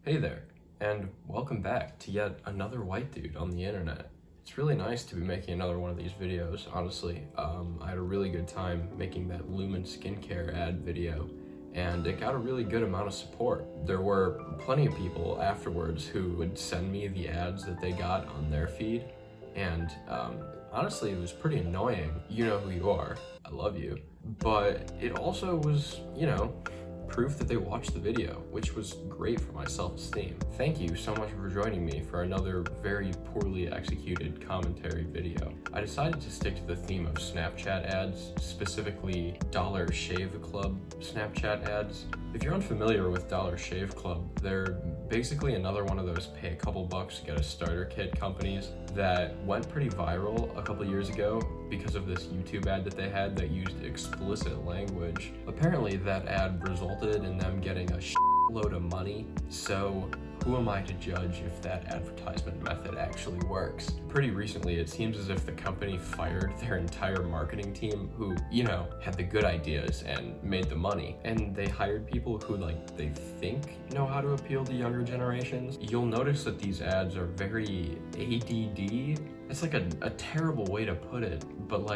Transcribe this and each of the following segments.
Hey there, and welcome back to yet another white dude on the internet. It's really nice to be making another one of these videos, honestly. I had a really good time making that Lumen skincare ad video, and it got a really good amount of support. There were plenty of people afterwards who would send me the ads that they got on their feed, and honestly, it was pretty annoying. You know who you are, I love you. But it also was, proof that they watched the video, which was great for my self-esteem. Thank you so much for joining me for another very poorly executed commentary video. I decided to stick to the theme of Snapchat ads, specifically Dollar Shave Club Snapchat ads. If you're unfamiliar with Dollar Shave Club, they're basically another one of those pay a couple bucks to get a starter kit companies that went pretty viral a couple years ago because of this YouTube ad that they had that used explicit language. Apparently that ad resulted in them getting a shitload of money, so who am I to judge if that advertisement method actually works? Pretty recently, it seems as if the company fired their entire marketing team who, had the good ideas and made the money. And they hired people who, they think know how to appeal to younger generations. You'll notice that these ads are very ADD. It's like a terrible way to put it, but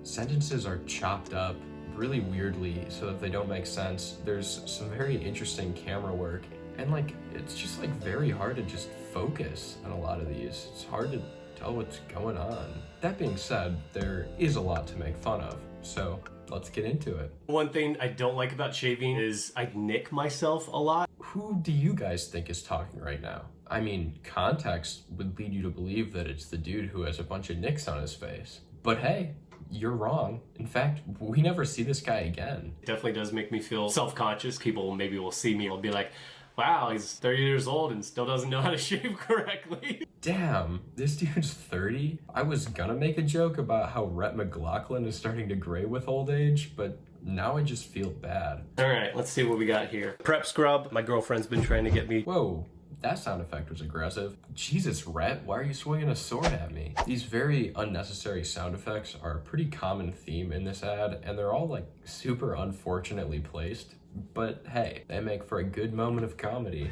sentences are chopped up really weirdly so that they don't make sense. There's some very interesting camera work, and it's just very hard to just focus on a lot of these. It's hard to tell what's going on. That being said, there is a lot to make fun of, so let's get into it. One thing I don't like about shaving is I nick myself a lot. Who do you guys think is talking right now? I mean, context would lead you to believe that it's the dude who has a bunch of nicks on his face. But hey, you're wrong. In fact, we never see this guy again. It definitely does make me feel self-conscious. People maybe will see me and will be like, wow, he's 30 years old and still doesn't know how to shave correctly. Damn, this dude's 30? I was gonna make a joke about how Rhett McLaughlin is starting to gray with old age, but now I just feel bad. All right, let's see what we got here. Prep scrub. My girlfriend's been trying to get me. Whoa, that sound effect was aggressive. Jesus, Rhett, why are you swinging a sword at me? These very unnecessary sound effects are a pretty common theme in this ad, and they're all super unfortunately placed. But hey, they make for a good moment of comedy.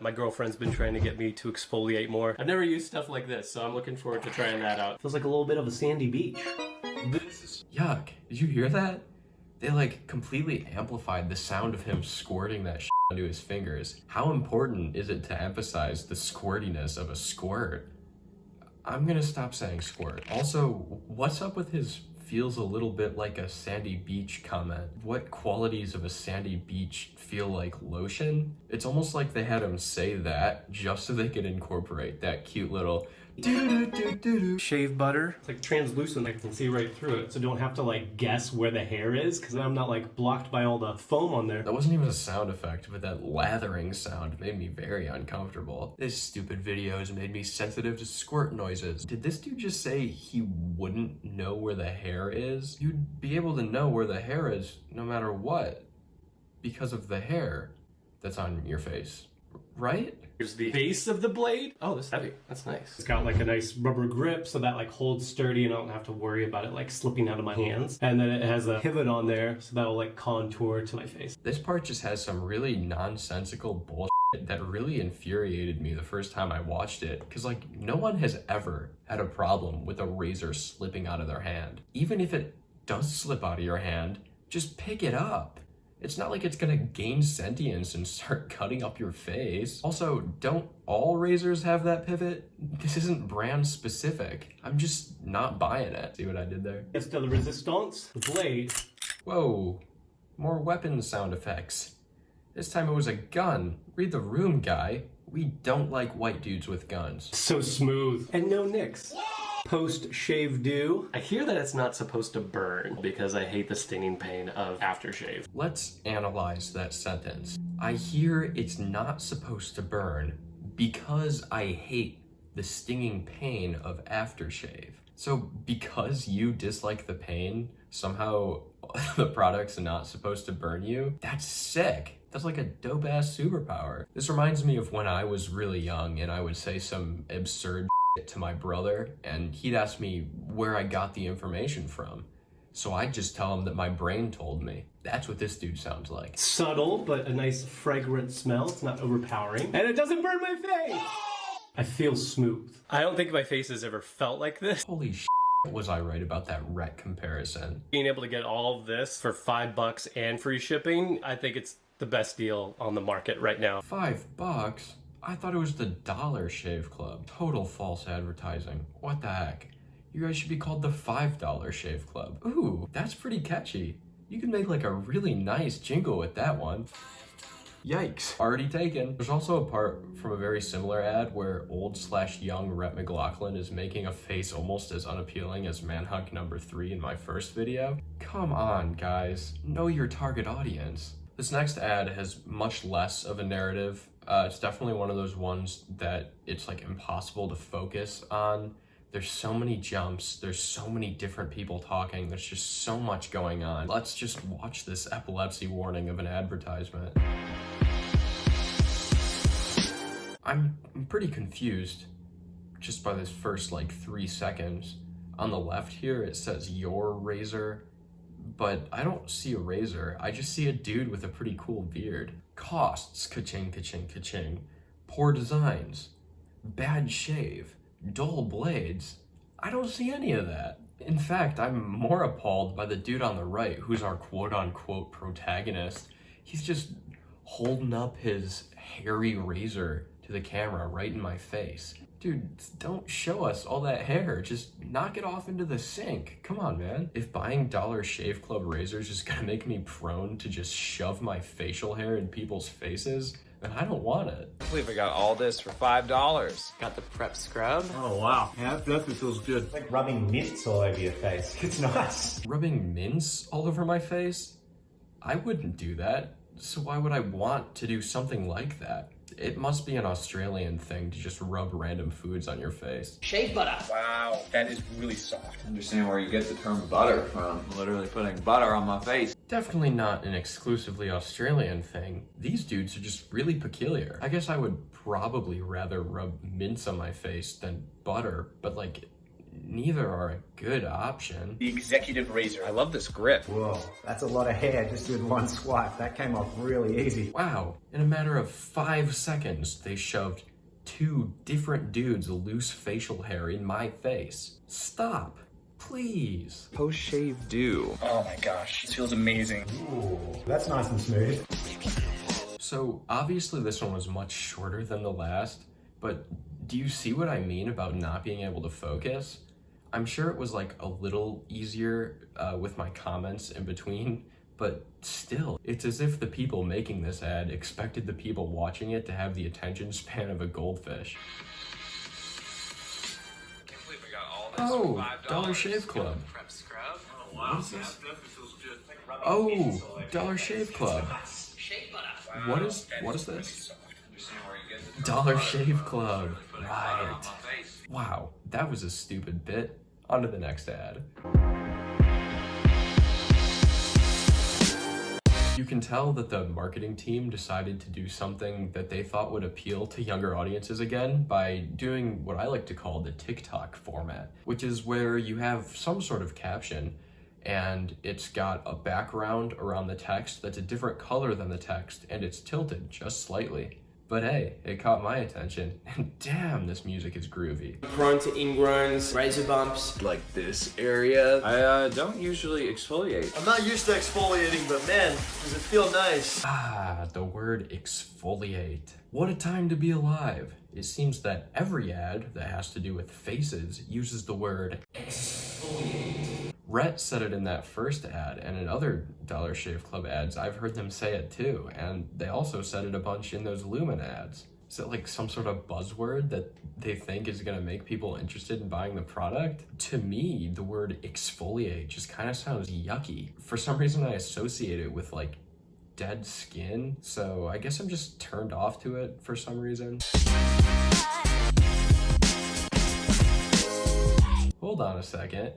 My girlfriend's been trying to get me to exfoliate more. I've never used stuff like this, so I'm looking forward to trying that out. Feels like a little bit of a sandy beach. This is yuck. Did you hear that? They completely amplified the sound of him squirting that shit onto his fingers. How important is it to emphasize the squirtiness of a squirt? I'm gonna stop saying squirt. Also, what's up with his feels a little bit like a sandy beach comment? What qualities of a sandy beach feel like lotion? It's almost like they had him say that just so they could incorporate that cute little shave butter. It's translucent, I can see right through it, so don't have to guess where the hair is, because I'm not blocked by all the foam on there. That wasn't even a sound effect, but that lathering sound made me very uncomfortable. This stupid video has made me sensitive to squirt noises. Did this dude just say he wouldn't know where the hair is? You'd be able to know where the hair is no matter what, because of the hair that's on your face, right? Here's the base of the blade. Oh, this is heavy. That's nice. It's got a nice rubber grip so that holds sturdy and I don't have to worry about it slipping out of my hands. And then it has a pivot on there so that'll contour to my face. This part just has some really nonsensical bullshit that really infuriated me the first time I watched it, because no one has ever had a problem with a razor slipping out of their hand. Even if it does slip out of your hand, just pick it up. It's not like it's gonna gain sentience and start cutting up your face. Also, don't all razors have that pivot? This isn't brand specific. I'm just not buying it. See what I did there? It's still the resistance, the blade. Whoa, more weapon sound effects. This time it was a gun. Read the room, guy. We don't like white dudes with guns. So smooth. And no nicks. Post-shave dew. I hear that it's not supposed to burn because I hate the stinging pain of aftershave. Let's analyze that sentence. I hear it's not supposed to burn because I hate the stinging pain of aftershave. So because you dislike the pain, somehow the product's not supposed to burn you? That's sick. That's a dope-ass superpower. This reminds me of when I was really young and I would say some absurd to my brother and he'd ask me where I got the information from. So I just tell him that my brain told me. That's what this dude sounds like. Subtle, but a nice fragrant smell. It's not overpowering. And it doesn't burn my face! I feel smooth. I don't think my face has ever felt like this. Holy shit, was I right about that Rhett comparison. Being able to get all of this for $5 and free shipping, I think it's the best deal on the market right now. $5? I thought it was the Dollar Shave Club. Total false advertising. What the heck? You guys should be called the $5 Shave Club. Ooh, that's pretty catchy. You can make like a really nice jingle with that one. Yikes, already taken. There's also a part from a very similar ad where old/young Rhett McLaughlin is making a face almost as unappealing as Manhunt number 3 in my first video. Come on, guys. Know your target audience. This next ad has much less of a narrative. It's definitely one of those ones that it's like impossible to focus on. There's so many jumps, there's so many different people talking, there's just so much going on. Let's just watch this epilepsy warning of an advertisement. I'm pretty confused just by this first like 3 seconds. On the left here it says your razor, but I don't see a razor. I just see a dude with a pretty cool beard. Costs, ka-ching, ka-ching, ka-ching. Poor designs. Bad shave. Dull blades. I don't see any of that. In fact, I'm more appalled by the dude on the right, who's our quote-unquote protagonist. He's just holding up his hairy razor to the camera right in my face. Dude, don't show us all that hair. Just knock it off into the sink. Come on, man. If buying Dollar Shave Club razors is gonna make me prone to just shove my facial hair in people's faces, then I don't want it. I believe I got all this for $5. Got the prep scrub. Oh wow, yeah, that definitely feels good. It's like rubbing mints all over your face. It's nice. Rubbing mints all over my face? I wouldn't do that. So why would I want to do something like that? It must be an Australian thing to just rub random foods on your face. Shave butter. Wow, that is really soft. I understand where you get the term butter from. I'm literally putting butter on my face. Definitely not an exclusively Australian thing. These dudes are just really peculiar. I guess I would probably rather rub mints on my face than butter, but like, neither are a good option. The executive razor. I love this grip. Whoa, that's a lot of hair just with one swipe. That came off really easy. Wow, in a matter of 5 seconds, they shoved 2 different dudes' loose facial hair in my face. Stop, please. Post-shave dew. Oh my gosh, this feels amazing. Ooh, that's nice and smooth. So obviously this one was much shorter than the last, but do you see what I mean about not being able to focus? I'm sure it was like a little easier with my comments in between, but still, it's as if the people making this ad expected the people watching it to have the attention span of a goldfish. Can't believe I got all this Oh, for $5. Dollar Shave Club. Prep scrub. Oh wow, What is yeah, this? that definitely feels good. Oh, Dollar Shave Club. Shave butter. What is this? Soft. Understand where you get the term Dollar butter Shave from. Club. Putting butter on Right. my face. Wow, that was a stupid bit. On to the next ad. You can tell that the marketing team decided to do something that they thought would appeal to younger audiences again by doing what I like to call the TikTok format, which is where you have some sort of caption and it's got a background around the text that's a different color than the text and it's tilted just slightly. But hey, it caught my attention, and damn, this music is groovy. Prone to ingrowns, razor bumps. Like this area. I don't usually exfoliate. I'm not used to exfoliating, but man, does it feel nice. Ah, the word exfoliate. What a time to be alive. It seems that every ad that has to do with faces uses the word exfoliate. Rhett said it in that first ad, and in other Dollar Shave Club ads, I've heard them say it too, and they also said it a bunch in those Lumen ads. Is it like some sort of buzzword that they think is gonna make people interested in buying the product? To me, the word exfoliate just kind of sounds yucky. For some reason, I associate it with like dead skin, so I guess I'm just turned off to it for some reason. Hold on a second.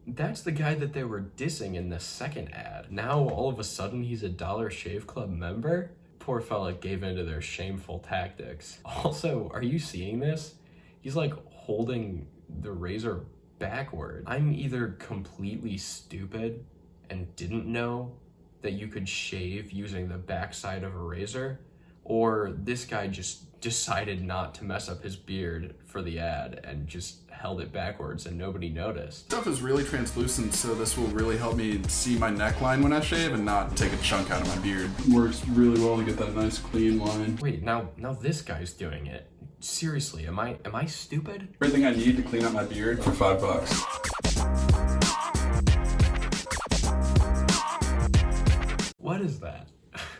That's the guy that they were dissing in the second ad. Now all of a sudden he's a Dollar Shave Club member? Poor fella gave in to their shameful tactics. Also, are you seeing this? He's like holding the razor backward. I'm either completely stupid and didn't know that you could shave using the backside of a razor, or this guy just decided not to mess up his beard for the ad and just held it backwards and nobody noticed. Stuff is really translucent, so this will really help me see my neckline when I shave and not take a chunk out of my beard. Works really well to get that nice clean line. Wait, now this guy's doing it. Seriously, am I stupid? Everything I need to clean up my beard for $5. What is that?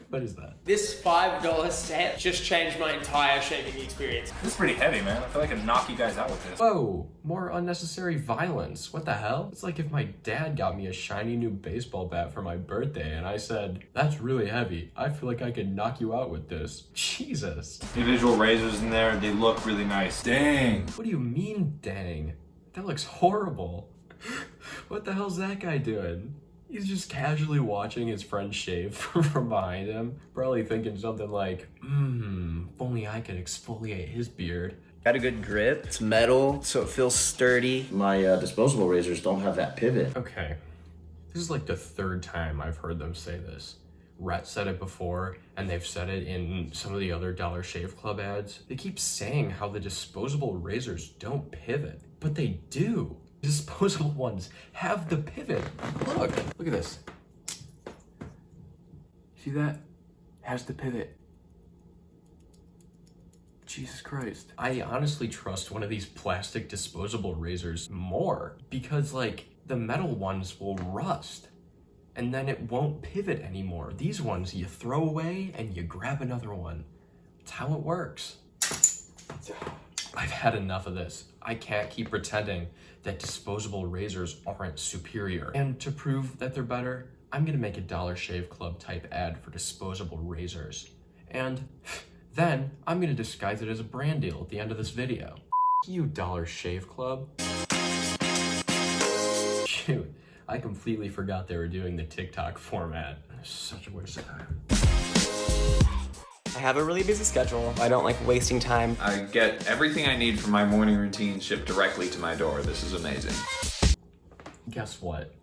What is that? This $5 set just changed my entire shaving experience. This is pretty heavy, man. I feel like I can knock you guys out with this. Whoa, more unnecessary violence. What the hell? It's like if my dad got me a shiny new baseball bat for my birthday and I said, "That's really heavy. I feel like I could knock you out with this." Jesus. Individual razors in there, they look really nice. Dang. What do you mean, dang? That looks horrible. What the hell's that guy doing? He's just casually watching his friend shave from behind him, probably thinking something like, if only I could exfoliate his beard. Got a good grip. It's metal, so it feels sturdy. My disposable razors don't have that pivot. Okay, this is like the third time I've heard them say this. Rhett said it before, and they've said it in some of the other Dollar Shave Club ads. They keep saying how the disposable razors don't pivot, but they do. Disposable ones have the pivot. Look at this. See that? Has the pivot. Jesus Christ. I honestly trust one of these plastic disposable razors more because like the metal ones will rust and then it won't pivot anymore. These ones you throw away and you grab another one. It's how it works. I've had enough of this. I can't keep pretending that disposable razors aren't superior. And to prove that they're better, I'm gonna make a Dollar Shave Club type ad for disposable razors. And then I'm gonna disguise it as a brand deal at the end of this video. You Dollar Shave Club. Shoot, I completely forgot they were doing the TikTok format. Such a waste of time. I have a really busy schedule. I don't like wasting time. I get everything I need for my morning routine shipped directly to my door. This is amazing. Guess what?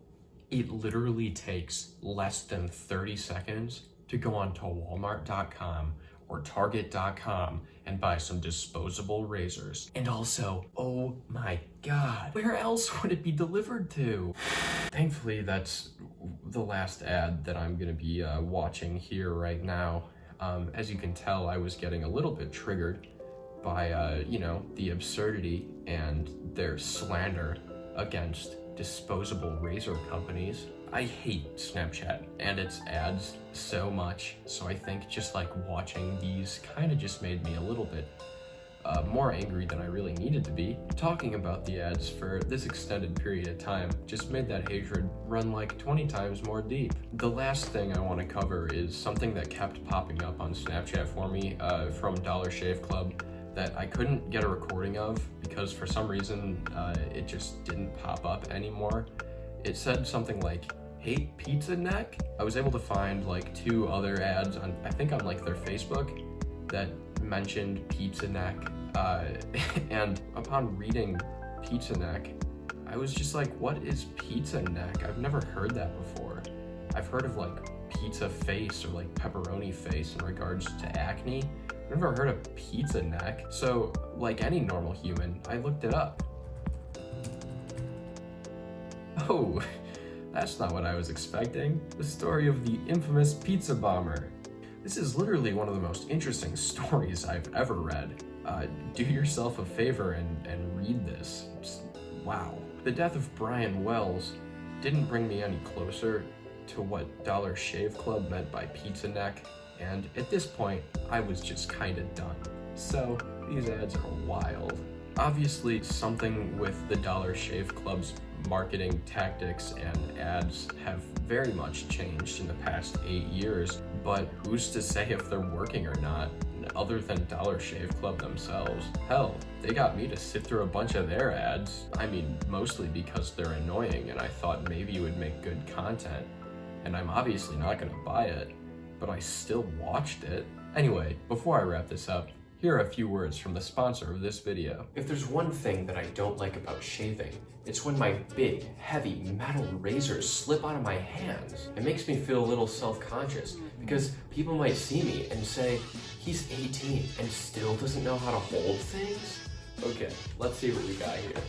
It literally takes less than 30 seconds to go onto Walmart.com or Target.com and buy some disposable razors. And also, oh my God, where else would it be delivered to? Thankfully, that's the last ad that I'm gonna be watching here right now. As you can tell, I was getting a little bit triggered by, the absurdity and their slander against disposable razor companies. I hate Snapchat and its ads so much, so I think just like watching these kind of just made me a little bit more angry than I really needed to be. Talking about the ads for this extended period of time just made that hatred run like 20 times more deep. The last thing I want to cover is something that kept popping up on Snapchat for me from Dollar Shave Club that I couldn't get a recording of because for some reason it just didn't pop up anymore. It said something like, "Hate pizza neck?" I was able to find like 2 other ads on, I think on like their Facebook, that mentioned pizza neck. And upon reading pizza neck, I was just like, what is pizza neck? I've never heard that before. I've heard of like pizza face or like pepperoni face in regards to acne. I've never heard of pizza neck. So like any normal human, I looked it up. Oh, that's not what I was expecting. The story of the infamous pizza bomber. This is literally one of the most interesting stories I've ever read. Do yourself a favor and read this. Wow. The death of Brian Wells didn't bring me any closer to what Dollar Shave Club meant by pizza neck, and at this point, I was just kinda done. So, these ads are wild. Obviously, something with the Dollar Shave Club's marketing tactics and ads have very much changed in the past 8 years, but who's to say if they're working or not, other than Dollar Shave Club themselves? Hell, they got me to sit through a bunch of their ads. I mean, mostly because they're annoying and I thought maybe it would make good content. And I'm obviously not gonna buy it, but I still watched it. Anyway, before I wrap this up, Here are a few words from the sponsor of this video. If there's one thing that I don't like about shaving, it's when my big, heavy metal razors slip out of my hands. It makes me feel a little self-conscious because people might see me and say, he's 18 and still doesn't know how to hold things? Okay, let's see what we got here.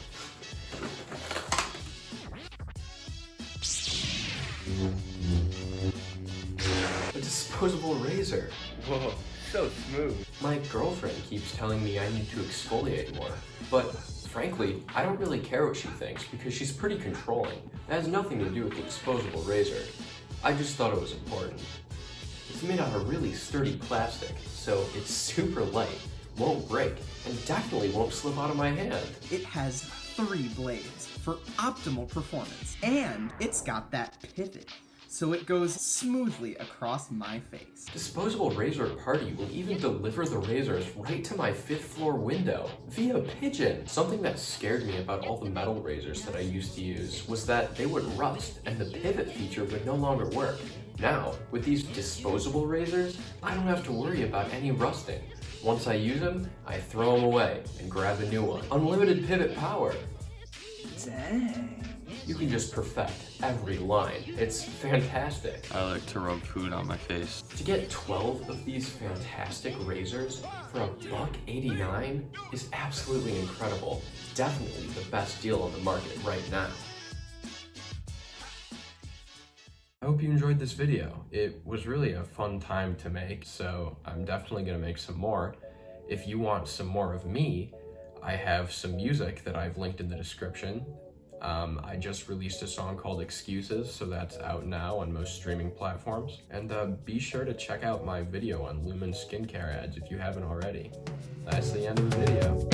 A disposable razor. Whoa, so smooth. My girlfriend keeps telling me I need to exfoliate more, but frankly, I don't really care what she thinks because she's pretty controlling. It has nothing to do with the disposable razor. I just thought it was important. It's made out of really sturdy plastic, so it's super light, won't break, and definitely won't slip out of my hand. It has 3 blades for optimal performance, and it's got that pivot, so it goes smoothly across my face. Disposable Razor Party will even deliver the razors right to my 5th floor window via pigeon. Something that scared me about all the metal razors that I used to use was that they would rust and the pivot feature would no longer work. Now, with these disposable razors, I don't have to worry about any rusting. Once I use them, I throw them away and grab a new one. Unlimited pivot power. Dang. You can just perfect every line. It's fantastic. I like to rub food on my face. To get 12 of these fantastic razors for $1.89 is absolutely incredible. Definitely the best deal on the market right now. I hope you enjoyed this video. It was really a fun time to make, so I'm definitely gonna make some more. If you want some more of me, I have some music that I've linked in the description. I just released a song called Excuses, so that's out now on most streaming platforms. And be sure to check out my video on Lumen skincare ads if you haven't already. That's the end of the video.